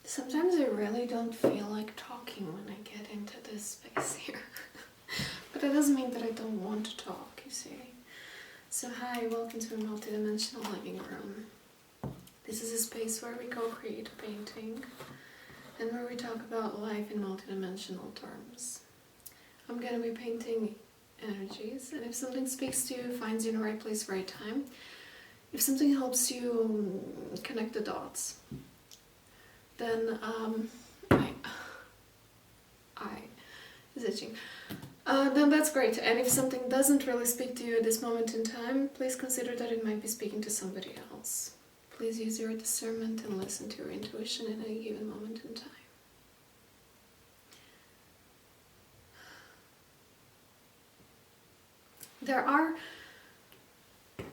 Sometimes I really don't feel like talking when I get into this space here. But that doesn't mean that I don't want to talk, you see. So hi, welcome to a multidimensional living room. This is a space where we co-create a painting and where we talk about life in multidimensional terms. I'm going to be painting energies, and if something speaks to you, finds you in the right place, right time, if something helps you connect the dots, then is itching. Then that's great. And if something doesn't really speak to you at this moment in time, please consider that it might be speaking to somebody else. Please use your discernment and listen to your intuition in any given moment in time. There are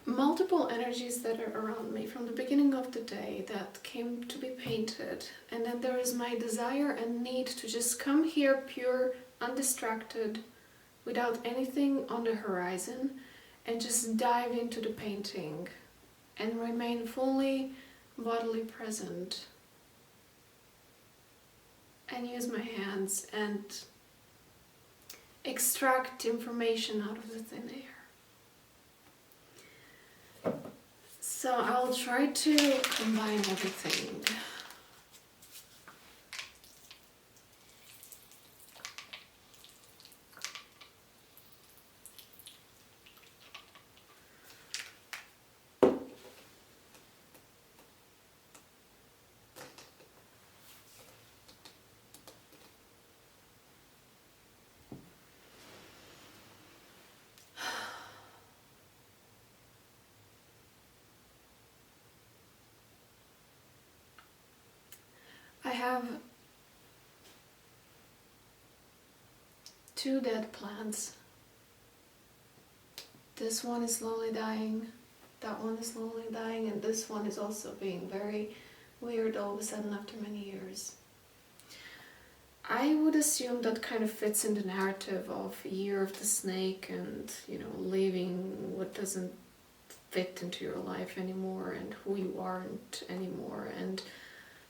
multiple energies that are around me from the beginning of the day that came to be painted, and then there is my desire and need to just come here pure, undistracted, without anything on the horizon, and just dive into the painting and remain fully bodily present and use my hands and extract information out of the thin air. So I'll try to combine everything. I have 2 dead plants. This one is slowly dying, that one is slowly dying, and this one is also being very weird all of a sudden after many years. I would assume that kind of fits in the narrative of Year of the Snake and, leaving what doesn't fit into your life anymore and who you aren't anymore, and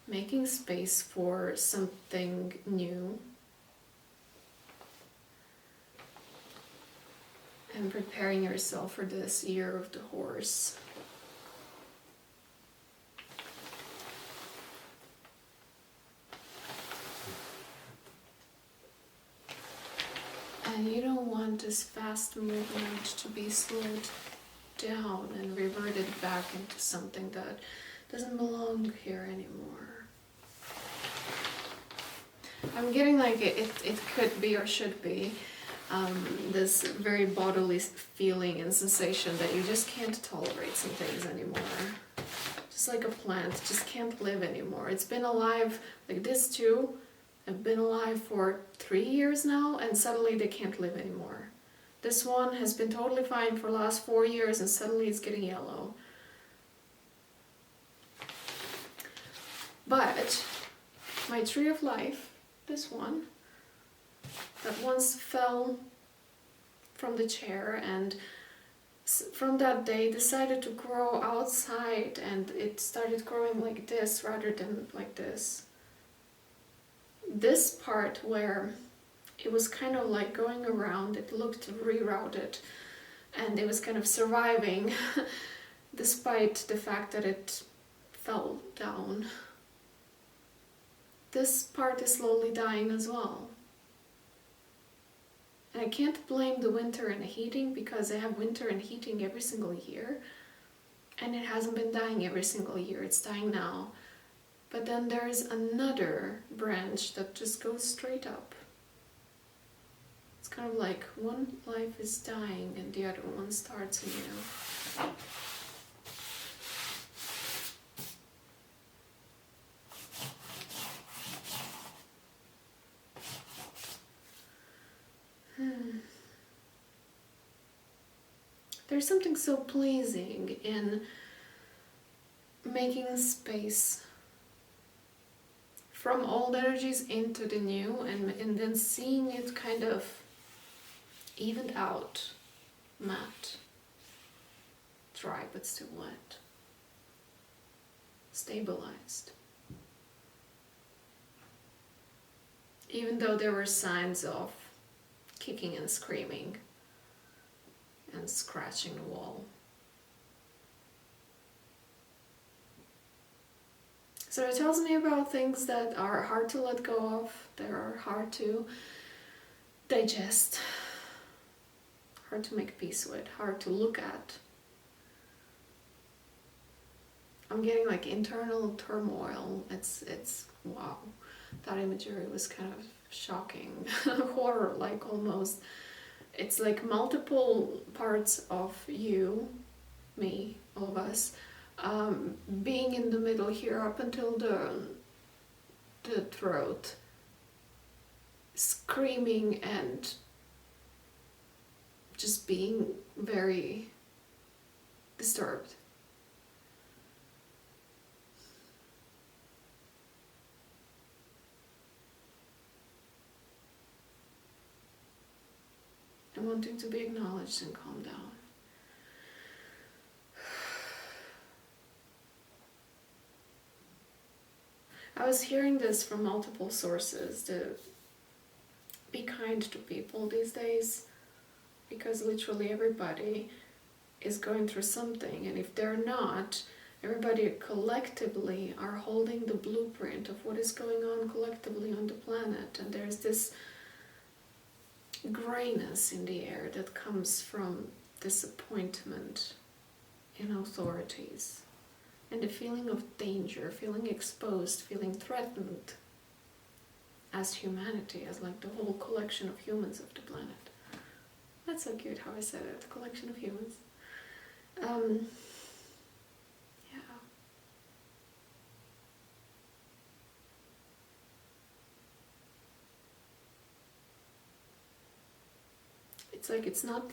making space for something new and preparing yourself for this Year of the Horse. And you don't want this fast movement to be slowed down and reverted back into something that doesn't belong here anymore. I'm getting like it could be or should be this very bodily feeling and sensation that you just can't tolerate some things anymore. Just like a plant, just can't live anymore. It's been alive, like this too, have been alive for 3 years now, and suddenly they can't live anymore. This one has been totally fine for the last 4 years, and suddenly it's getting yellow. But my tree of life, this one, that once fell from the chair and from that day decided to grow outside, and it started growing like this rather than like this. This part where it was kind of like going around, it looked rerouted, and it was kind of surviving despite the fact that it fell down. This part is slowly dying as well. And I can't blame the winter and the heating, because I have winter and heating every single year, and it hasn't been dying every single year, it's dying now. But then there's another branch that just goes straight up. It's kind of like one life is dying and the other one starts anew. There's something so pleasing in making space from old energies into the new, and then seeing it kind of evened out, matte, dry but still wet, stabilized. even though there were signs of kicking and screaming and scratching the wall. So it tells me about things that are hard to let go of, that are hard to digest, hard to make peace with, hard to look at. I'm getting like internal turmoil. It's wow. That imagery was kind of shocking, horror-like almost. It's like multiple parts of you, me, all of us, being in the middle here up until the throat, screaming and just being very disturbed. And wanting to be acknowledged and calm down. I was hearing this from multiple sources, to be kind to people these days, because literally everybody is going through something, and if they're not, everybody collectively are holding the blueprint of what is going on collectively on the planet, and there's this grayness in the air that comes from disappointment in authorities. And the feeling of danger, feeling exposed, feeling threatened as humanity, as like the whole collection of humans of the planet. That's so cute how I said it, the collection of humans. Yeah. It's like it's not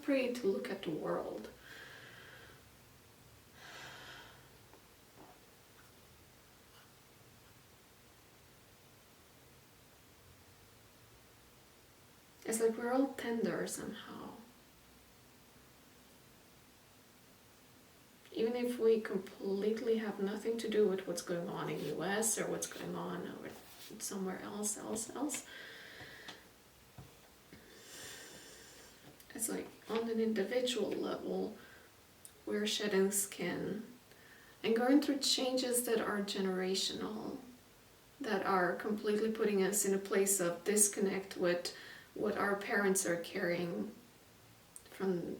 pretty to look at the world. It's like we're all tender somehow. Even if we completely have nothing to do with what's going on in the US or what's going on over somewhere else. It's like on an individual level, we're shedding skin and going through changes that are generational, that are completely putting us in a place of disconnect with what our parents are carrying from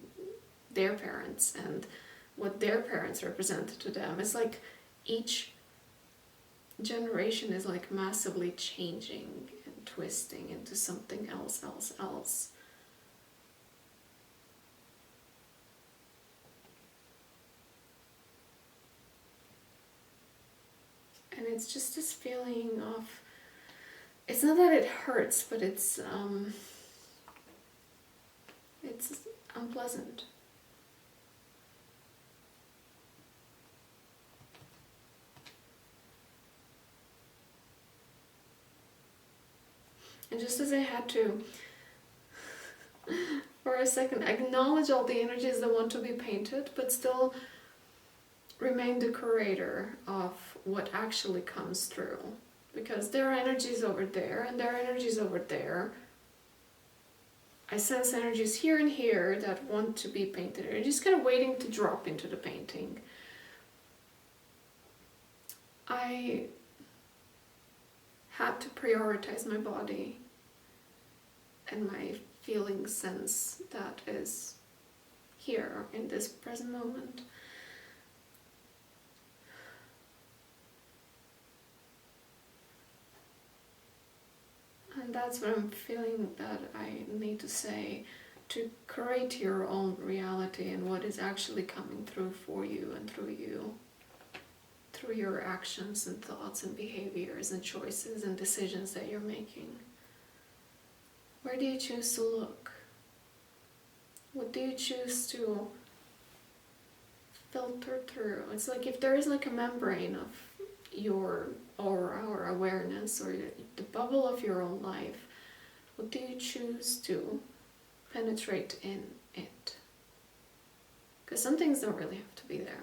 their parents and what their parents represented to them. It's like each generation is like massively changing and twisting into something else. And it's just this feeling of, it's not that it hurts, but it's unpleasant. And just as I had to, for a second, acknowledge all the energies that want to be painted, but still remain the curator of what actually comes through. Because there are energies over there, and there are energies over there. I sense energies here and here that want to be painted. They're just kind of waiting to drop into the painting. I had to prioritize my body and my feeling sense that is here in this present moment. And that's what I'm feeling that I need to say, to create your own reality and what is actually coming through for you and through you, through your actions and thoughts and behaviors and choices and decisions that you're making. Where do you choose to look? What do you choose to filter through? It's like if there is like a membrane of your aura or awareness or the bubble of your own life, what do you choose to penetrate in it? Because some things don't really have to be there.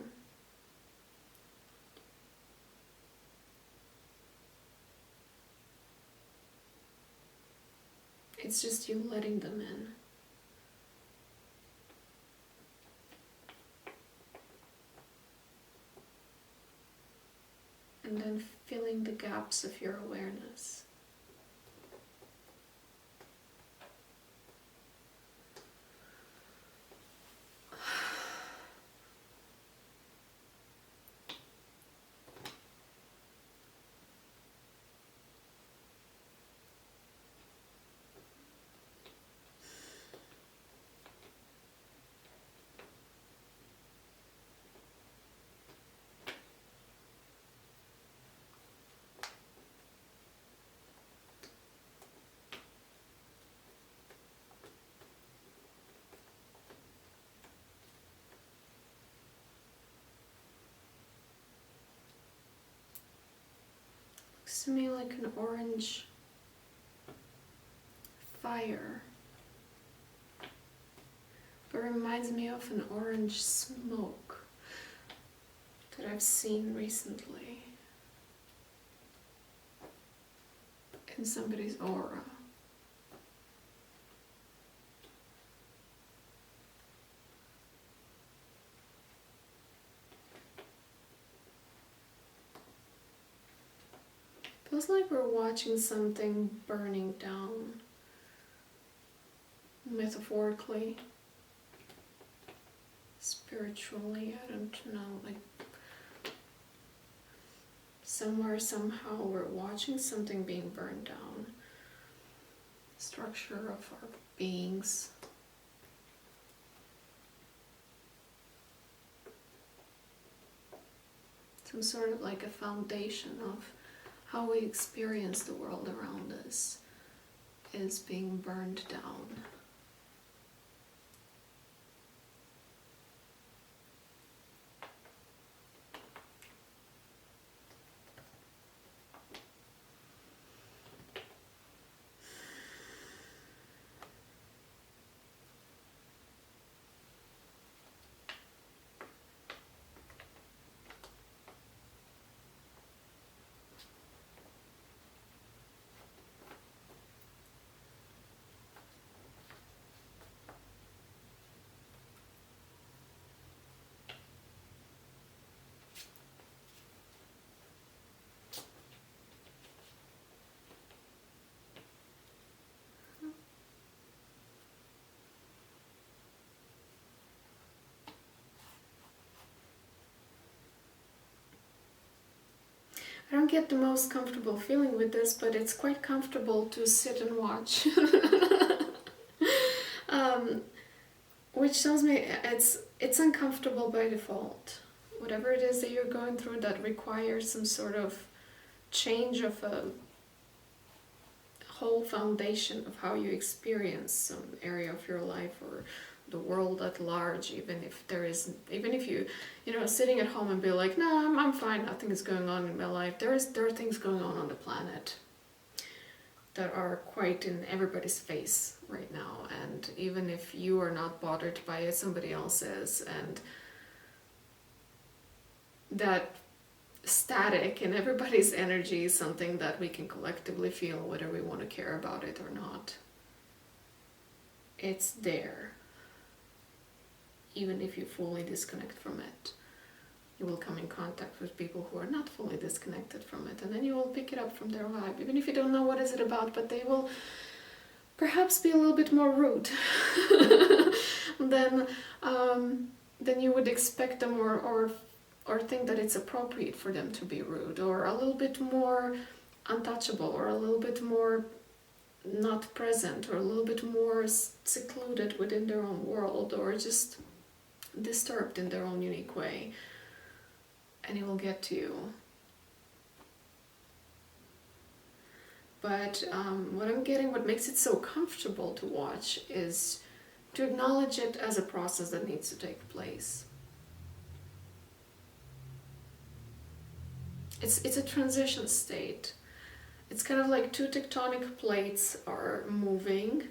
It's just you letting them in. And then filling the gaps of your awareness. Looks to me like an orange fire. It reminds me of an orange smoke that I've seen recently in somebody's aura. Feels like we're watching something burning down, metaphorically, spiritually, I don't know, like somewhere, somehow we're watching something being burned down. Structure of our beings. Some sort of like a foundation of how we experience the world around us is being burned down. I don't get the most comfortable feeling with this, but it's quite comfortable to sit and watch. Which tells me it's uncomfortable by default. Whatever it is that you're going through that requires some sort of change of a whole foundation of how you experience some area of your life or the world at large, even if you sitting at home and be like, no, I'm fine, nothing is going on in my life. There are things going on the planet that are quite in everybody's face right now, and even if you are not bothered by it, somebody else is, and that static in everybody's energy is something that we can collectively feel whether we want to care about it or not. It's there. Even if you fully disconnect from it, you will come in contact with people who are not fully disconnected from it, and then you will pick it up from their vibe, even if you don't know what is it about, but they will perhaps be a little bit more rude than you would expect them, or think that it's appropriate for them to be rude, or a little bit more untouchable, or a little bit more not present, or a little bit more secluded within their own world, or just disturbed in their own unique way, and it will get to you. But what makes it so comfortable to watch is to acknowledge it as a process that needs to take place. It's a transition state. It's kind of like two tectonic plates are moving,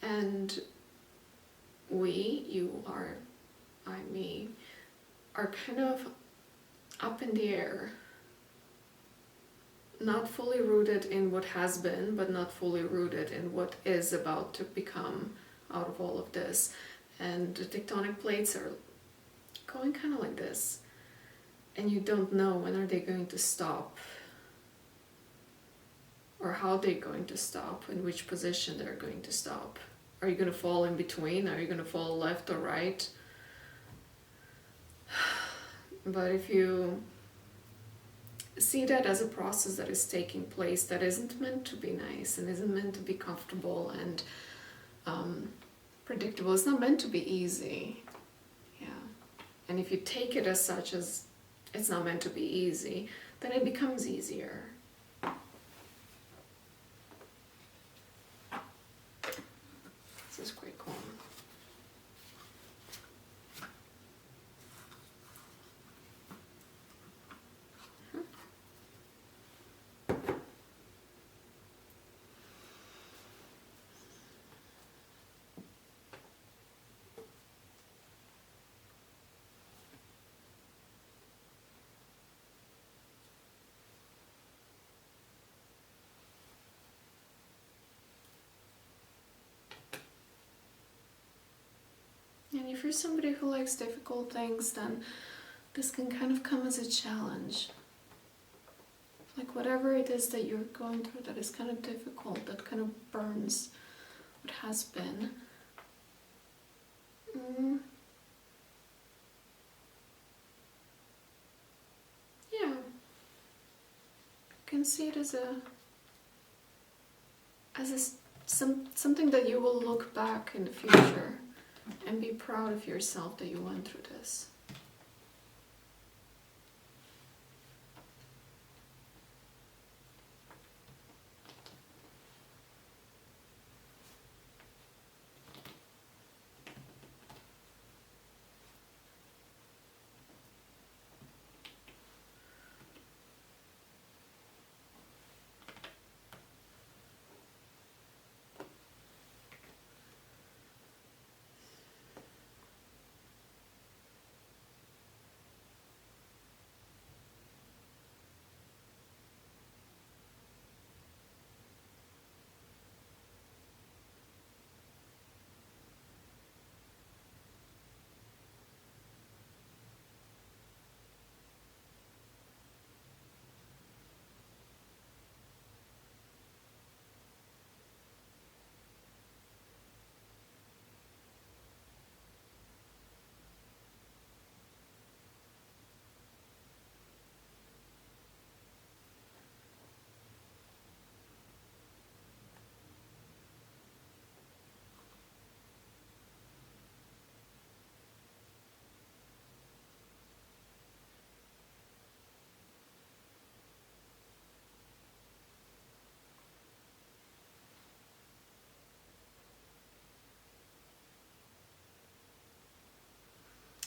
and me, are kind of up in the air, not fully rooted in what has been, but not fully rooted in what is about to become out of all of this. And the tectonic plates are going kind of like this. And you don't know when are they going to stop, or how they're going to stop, in which position they're going to stop. Are you going to fall in between? Are you going to fall left or right? But if you see that as a process that is taking place, that isn't meant to be nice and isn't meant to be comfortable and predictable, it's not meant to be easy. Yeah. And if you take it as such, as it's not meant to be easy, then it becomes easier. This is quite cool. And if you're somebody who likes difficult things, then this can kind of come as a challenge. Like whatever it is that you're going through that is kind of difficult, that kind of burns what has been. Yeah. You can see it as something that you will look back in the future and be proud of yourself that you went through this.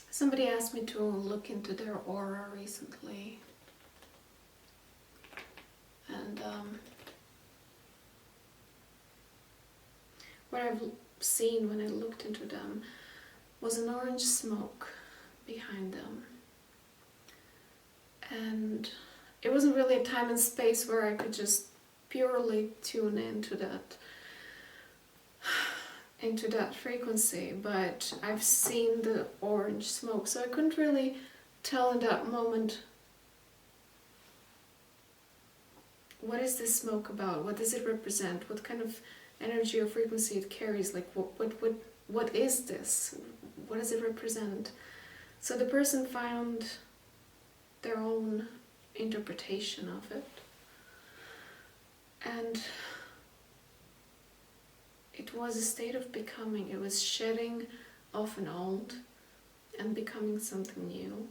Somebody asked me to look into their aura recently, and what I've seen when I looked into them was an orange smoke behind them. And it wasn't really a time and space where I could just purely tune into that frequency, but I've seen the orange smoke, so I couldn't really tell in that moment, what is this smoke about? What does it represent? What kind of energy or frequency it carries? Like what is this? What does it represent? So the person found their own interpretation of it, and it was a state of becoming. It was shedding off an old and becoming something new.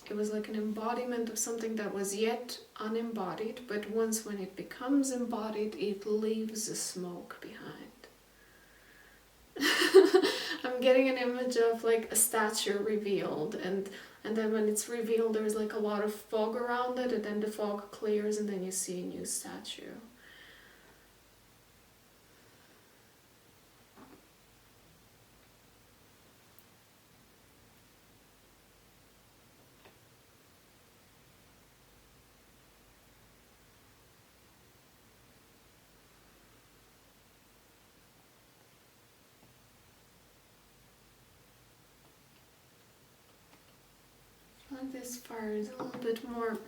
It was like an embodiment of something that was yet unembodied, but once when it becomes embodied, it leaves a smoke behind. I'm getting an image of like a statue revealed, and then when it's revealed there's like a lot of fog around it, and then the fog clears and then you see a new statue. this fire is a little bit more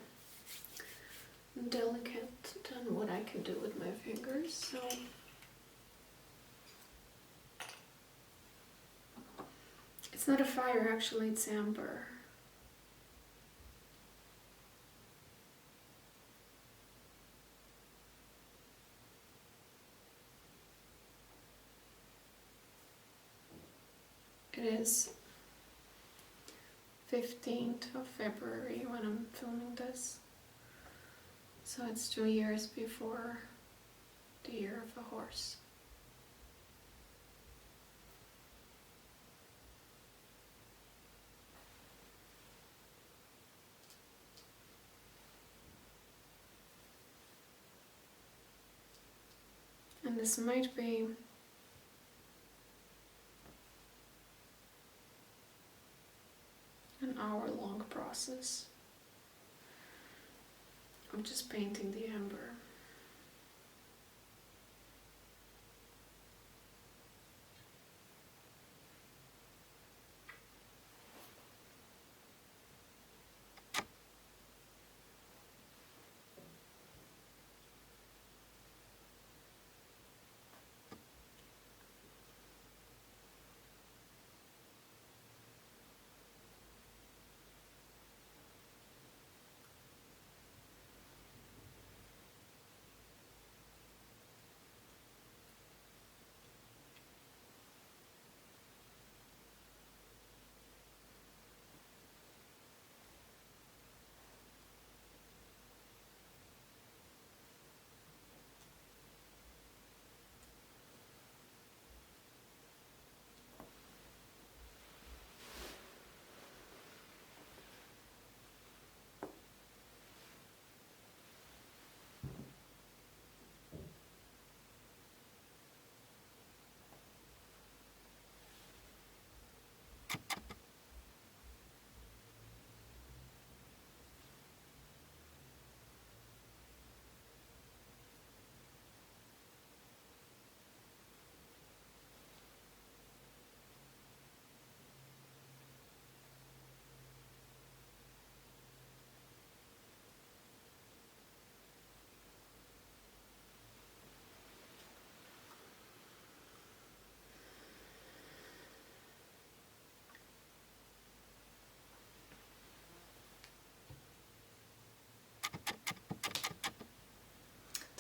delicate than what I can do with my fingers, so it's not a fire actually, it's amber. It is 15th of February when I'm filming this. So it's 2 years before the year of the horse. And this might be an hour-long process of just painting the amber.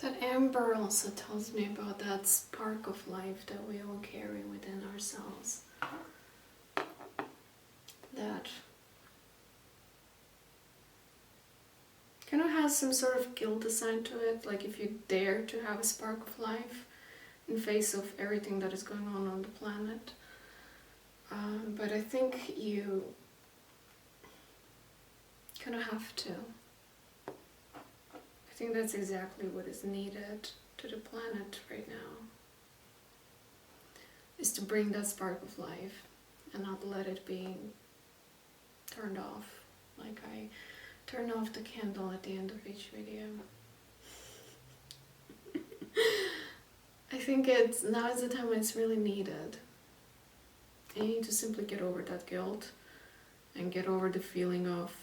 That amber also tells me about that spark of life that we all carry within ourselves. That kind of has some sort of guilt assigned to it, like if you dare to have a spark of life in face of everything that is going on the planet. But I think you kind of have to. I think that's exactly what is needed to the planet right now, is to bring that spark of life and not let it be turned off, like I turn off the candle at the end of each video. I think now is the time when it's really needed. You need to simply get over that guilt and get over the feeling of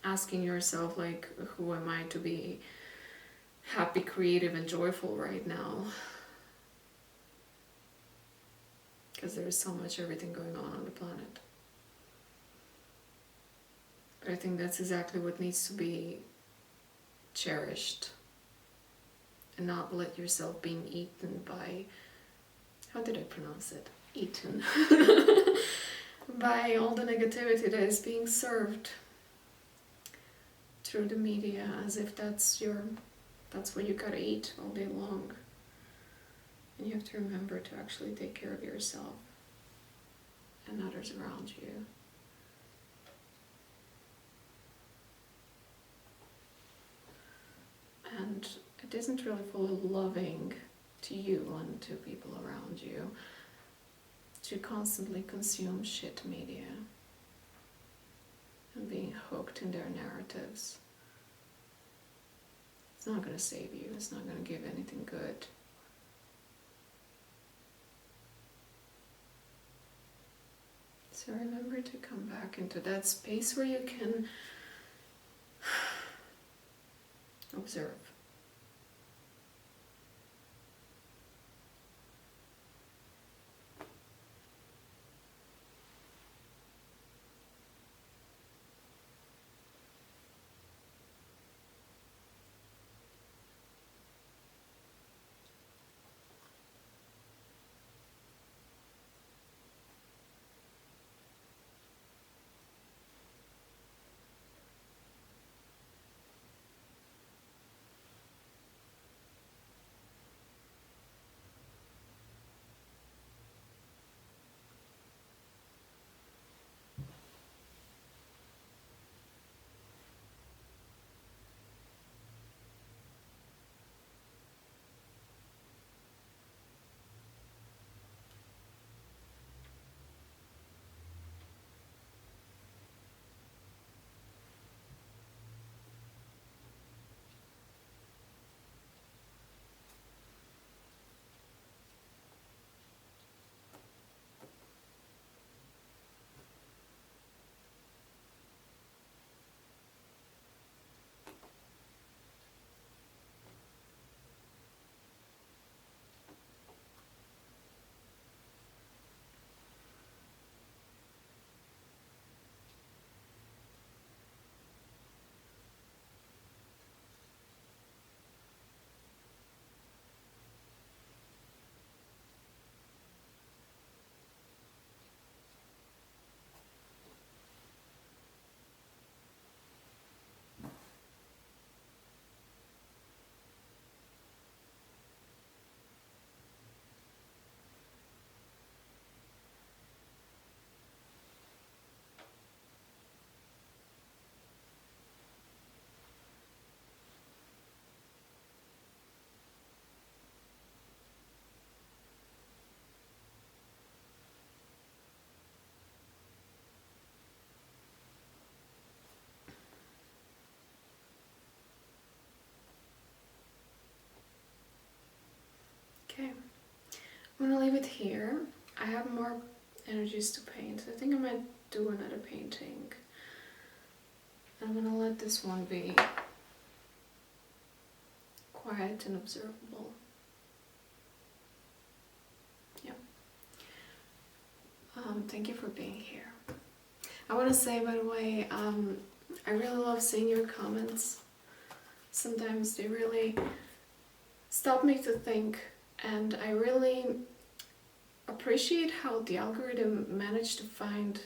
asking yourself, like, who am I to be happy, creative, and joyful right now? Because there is so much everything going on the planet. But I think that's exactly what needs to be cherished, and not let yourself being eaten by, how did I pronounce it? Eaten. By all the negativity that is being served through the media, as if that's what you gotta eat all day long. And you have to remember to actually take care of yourself and others around you. And it isn't really full of loving to you and to people around you to constantly consume shit media and being hooked in their narratives. It's not going to save you. It's not going to give anything good. So remember to come back into that space where you can observe. Okay, I'm gonna leave it here. I have more energies to paint. I think I might do another painting. I'm gonna let this one be quiet and observable. Yeah. Thank you for being here. I want to say, by the way, I really love seeing your comments. Sometimes they really stop me to think, and I really appreciate how the algorithm managed to find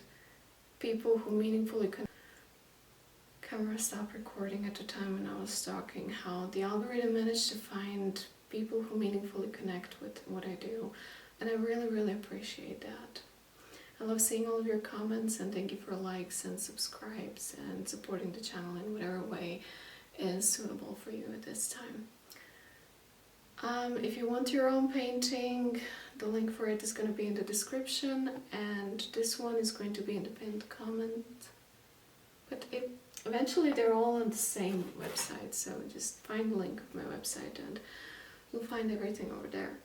people who meaningfully connect. Camera stopped recording at the time when I was talking. How the algorithm managed to find people who meaningfully connect with what I do, and I really appreciate that. I love seeing all of your comments, and thank you for likes and subscribes and supporting the channel in whatever way is suitable for you at this time. If you want your own painting, the link for it is going to be in the description, and this one is going to be in the pinned comment. But eventually they're all on the same website, so just find the link of my website and you'll find everything over there.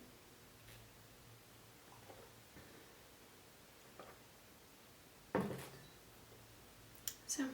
So